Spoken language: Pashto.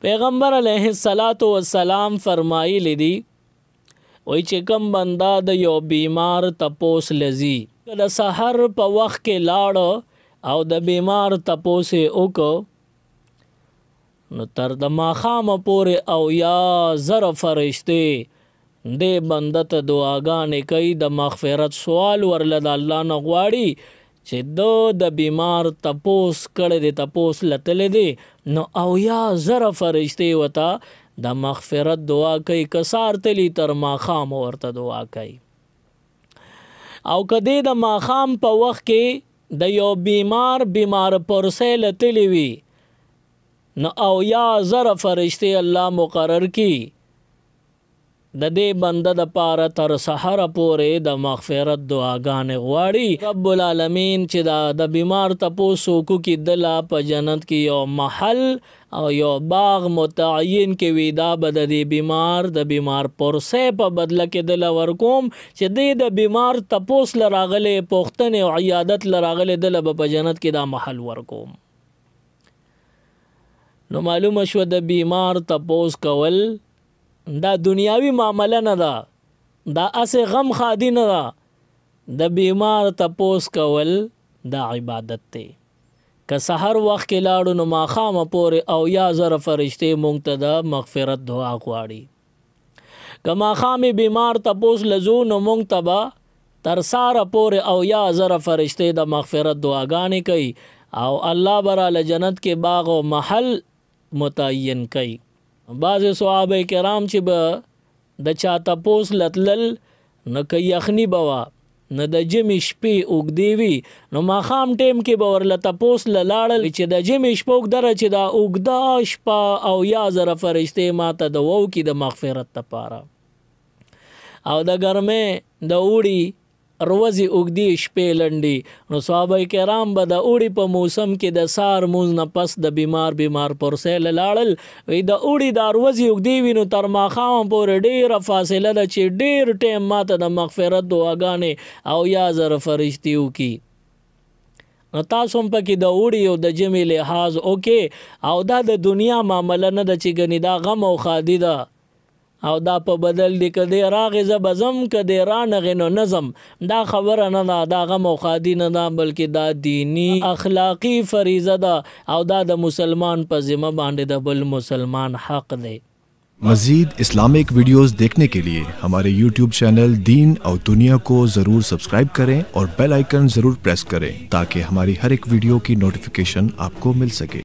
پیغمبر علیہ الصلوۃ والسلام فرمایلی دی وای چې کم بندا د یو بیمار تپوس لذي د سحر په وخت کې لاړ او د بیمار تپوس وکړو نو تر د ماښامه پورې او یا زر فرشتې دې بنده ته دعاګانې کوي د مغفرت سوال ورله د الله نه غواړي چې د بیمار تپوس کړی دی تپوس لتلی دی نو او یا زر فرشتې وته د مغفرت دعا کوي کسار تلی تر ماښام ورته دعا کوي او کدی د ماښام په وخت کې د یو بیمار پرسې لتلی وي نو او یا زر فرشتې الله مقرر کی د دې بنده د پاره تر سحر پورې د مغفرت دعاګانې غواړي رب العالمین چې د بیمار تپوسو کو کې دلا په جنت کې یو محل او یو باغ متعین کې وي دا به د بیمار پرسې په بدله کې دله ورکوم چې د بیمار تپوس لراغلې پوښتنې او عیادت لراغلې دله به په جنت کې دا محل ورکوم نو معلومه شو د بیمار تپوس کول دا دنیاوی معامله نه ده دا اسه غم خادي نه ده د بیمار تپوس کول دا عبادت دی که سحر وخت کې لاړو نو ماښامه پورې او یا زر فرشتې مونږ ته د مغفرت دعا غواړي که ماښامې بیمار تپوس لزو نو مونږ ته به تر ساره پورې او یا زر فرشتې د مغفرت دعاګانې کوي او الله براله جنت کې باغ او محل متعین کوي بعض صحابه کرام چې به د چا تپوس لتلل نو که یخني به وه نو د جمې شپې اوږدې وي نو ماښام ټیم کې به ورله تپوس لاړل چې د جمې شپه اوږده چې دا اوږده شپه او یا زره فرشتې ماته د وو کې د مغفرت دپاره او د ګرمۍ د اوړي روزي اوږدې شپې لنډې نو صحابه کرام به د اوړي په موسم کې د سار مونځ نه پس د بیمار پرسې لاړل وی د اوړي دا روزي اوږدې وي نو تر ماښامه پورې ډېره فاصله ده چې ډېر ټیم ماته د مغفرت دعاګانې او یا زره فرشتې وکړي نو تاسو هم پکې د اوړي او د ژمي لحاظ وکړئ او دا د دنیا معامله نه ده چې ګنې دا غم او خادي ده او دا په بدل دی که دی راغې زه به ځم که دی رانغې نو نه ځم دا خبره نه ده دا غم او خادي نه ده بلکې دا دینی اخلاقی فریضه ده او دا د مسلمان په ذمه باندې د بل مسلمان حق دی मजीद Islamic videos देखने के लिए हमारे YouTube चैनल दीन और दुनिया को ज़रूर सब्सक्राइब करें और बेल आइकन ज़रूर प्रेस करें ताकि हमारी हर एक वीडियो की नोटिफिकेशन आपको मिल सके।